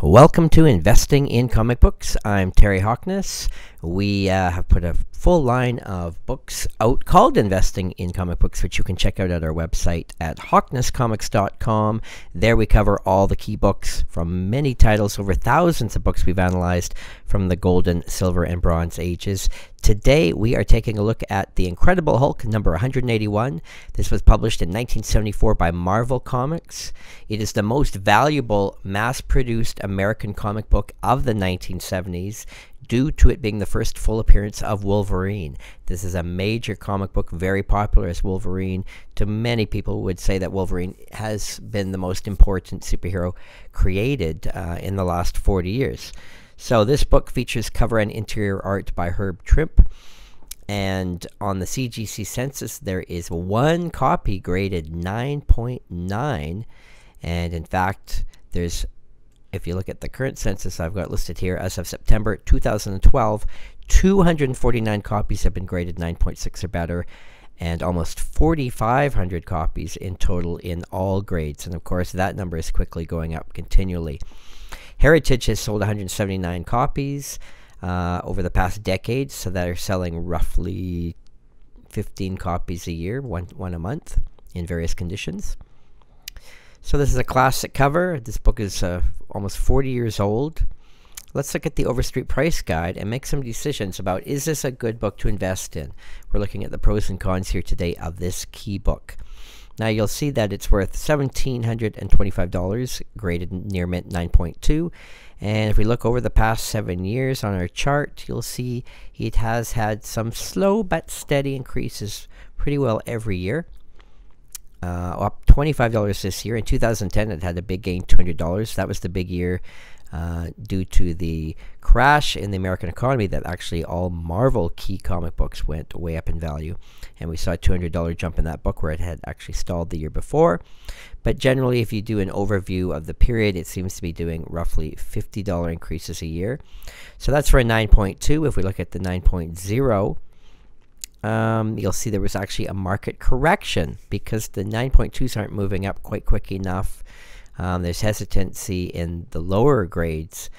Welcome to Investing in Comic Books. I'm Terry Hoknes. We have put a full line of books out called Investing in Comic Books, which you can check out at our website at hawknescomics.com. There we cover all the key books from many titles, over thousands of books we've analyzed from the Golden, Silver, and Bronze Ages. Today we are taking a look at The Incredible Hulk, number 181. This was published in 1974 by Marvel Comics. It is the most valuable mass-produced American comic book of the 1970s, due to it being the first full appearance of Wolverine. This is a major comic book, very popular as Wolverine. To many people would say that Wolverine has been the most important superhero created in the last 40 years. So this book features cover and interior art by Herb Trimpe. And on the CGC Census, there is one copy graded 9.9. And in fact, there's, if you look at the current census I've got listed here, as of September 2012, 249 copies have been graded 9.6 or better, and almost 4,500 copies in total in all grades. And of course, that number is quickly going up continually. Heritage has sold 179 copies over the past decade, so they're selling roughly 15 copies a year, one a month, in various conditions. So this is a classic cover. This book is almost 40 years old. Let's look at the Overstreet Price guide and make some decisions about, is this a good book to invest in? We're looking at the pros and cons here today of this key book. Now you'll see that it's worth $1,725, graded near mint 9.2. And if we look over the past 7 years on our chart, you'll see it has had some slow but steady increases pretty well every year. Up $25 this year. In 2010, it had a big gain, $200. That was the big year due to the crash in the American economy that actually all Marvel key comic books went way up in value. And we saw a $200 jump in that book where it had actually stalled the year before. But generally, if you do an overview of the period, it seems to be doing roughly $50 increases a year. So that's for a 9.2. If we look at the 9.0, you'll see there was actually a market correction because the 9.2s aren't moving up quite quick enough. There's hesitancy in the lower grades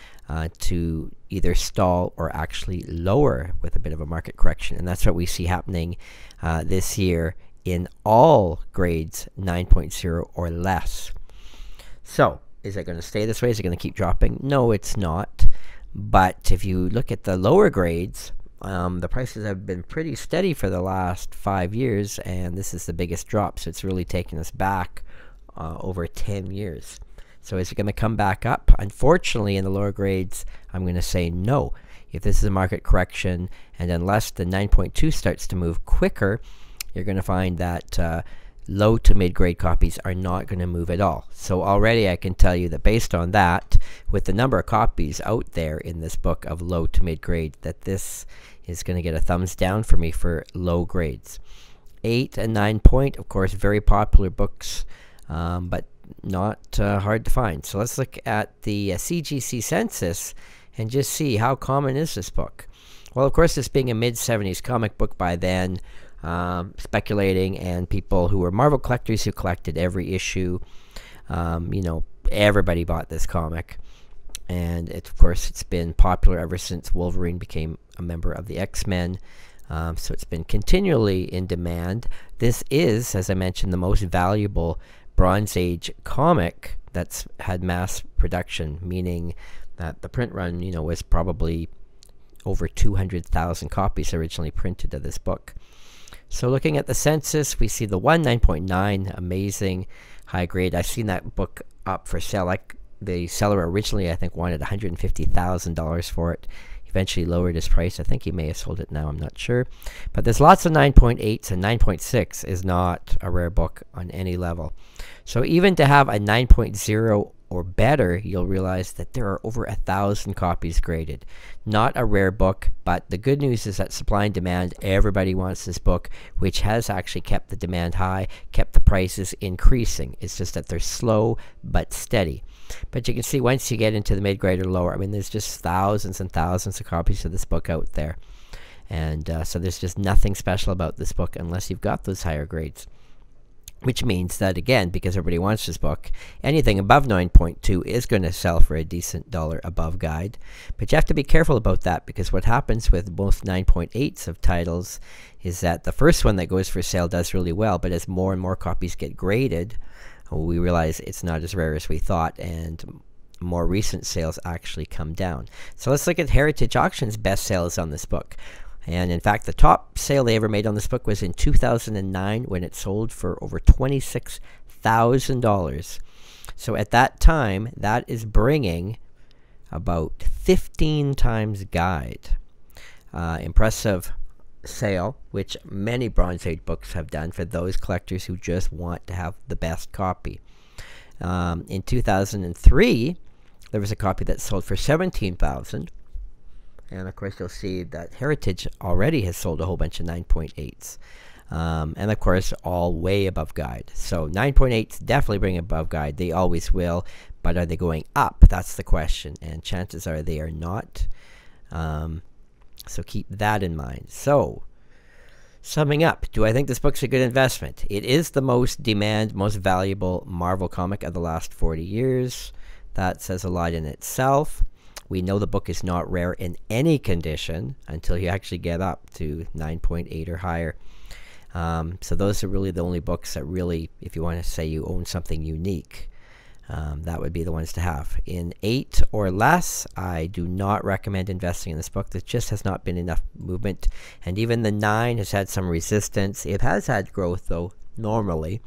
to either stall or actually lower with a bit of a market correction. And that's what we see happening this year in all grades 9.0 or less. So is it going to stay this way? Is it going to keep dropping? No, it's not. But if you look at the lower grades, the prices have been pretty steady for the last 5 years, and this is the biggest drop, so it's really taken us back over 10 years. So is it going to come back up? Unfortunately, in the lower grades, I'm going to say no. If this is a market correction, and unless the 9.2 starts to move quicker, you're going to find that low to mid-grade copies are not going to move at all. So already I can tell you that based on that, with the number of copies out there in this book of low to mid-grade, that this is going to get a thumbs down for me for low grades. 8 and 9 point, of course, very popular books, but not hard to find. So let's look at the CGC Census and just see how common is this book. Well, of course, this being a mid-70s comic book by then, speculating, and people who were Marvel collectors who collected every issue, you know, everybody bought this comic. And of course, it's been popular ever since Wolverine became a member of the XMen. So it's been continually in demand. This is, as I mentioned, the most valuable Bronze Age comic that's had mass production, meaning that the print run, you know, was probably over 200,000 copies originally printed of this book. So looking at the census, we see the 9.9, amazing, high grade. I've seen that book up for sale. Like the seller originally, I think, wanted $150,000 for it. Eventually lowered his price. I think he may have sold it now. I'm not sure. But there's lots of 9.8s, and 9.6 is not a rare book on any level. So even to have a 9.0 or better, you'll realize that there are over 1,000 copies graded. Not a rare book, but the good news is that supply and demand, everybody wants this book, which has actually kept the demand high, kept the prices increasing. It's just that they're slow but steady. But you can see once you get into the mid-grade or lower, I mean, there's just thousands and thousands of copies of this book out there. And so there's just nothing special about this book unless you've got those higher grades. which means that, again, because everybody wants this book, anything above 9.2 is going to sell for a decent dollar above guide. But you have to be careful about that, because what happens with most 9.8s of titles is that the first one that goes for sale does really well, but as more and more copies get graded, we realize it's not as rare as we thought, and more recent sales actually come down. So let's look at Heritage Auction's best sales on this book. And in fact, the top sale they ever made on this book was in 2009, when it sold for over $26,000. So at that time, that is bringing about 15 times guide. Impressive sale, which many Bronze Age books have done for those collectors who just want to have the best copy. In 2003, there was a copy that sold for $17,000. And of course, you'll see that Heritage already has sold a whole bunch of 9.8s. And of course, all way above guide. So 9.8s definitely bring above guide. They always will. But are they going up? That's the question. And chances are they are not. So keep that in mind. So, summing up, do I think this book's a good investment? It is the most demand, most valuable Marvel comic of the last 40 years. That says a lot in itself. We know the book is not rare in any condition until you actually get up to 9.8 or higher. So those are really the only books that really, if you want to say you own something unique, that would be the ones to have. In 8 or less, I do not recommend investing in this book. There just has not been enough movement. And even the 9 has had some resistance. It has had growth, though, normally.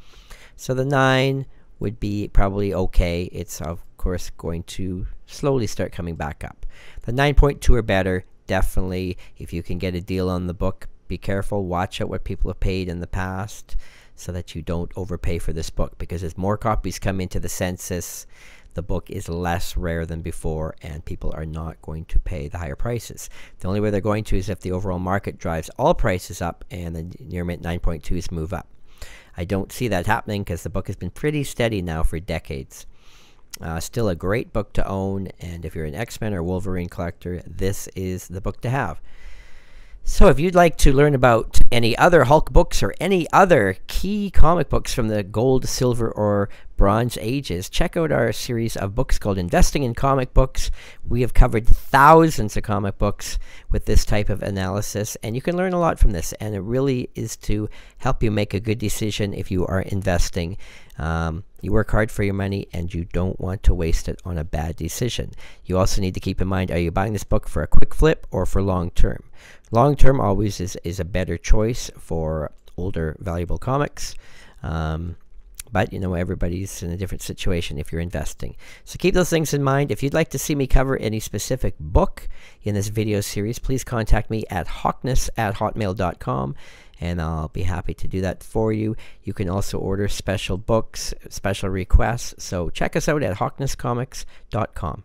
So the 9 would be probably okay. It's, of course, going to slowly start coming back up. The 9.2 or better, definitely. If you can get a deal on the book, be careful. Watch out what people have paid in the past so that you don't overpay for this book, because as more copies come into the census, the book is less rare than before, and people are not going to pay the higher prices. The only way they're going to is if the overall market drives all prices up and the near mint 9.2s move up. I don't see that happening because the book has been pretty steady now for decades. Still a great book to own, and if you're an X-Men or Wolverine collector, this is the book to have. So if you'd like to learn about any other Hulk books or any other key comic books from the Gold, Silver, or Bronze Ages, check out our series of books called Investing in Comic Books. We have covered thousands of comic books with this type of analysis, and you can learn a lot from this, and it really is to help you make a good decision if you are investing. You work hard for your money, and you don't want to waste it on a bad decision. You also need to keep in mind, are you buying this book for a quick flip or for long term? Long term always is a better choice for older, valuable comics. But, you know, everybody's in a different situation if you're investing. So keep those things in mind. If you'd like to see me cover any specific book in this video series, please contact me at hawknes@hotmail.com, and I'll be happy to do that for you. You can also order special books, special requests. So check us out at hawknescomics.com.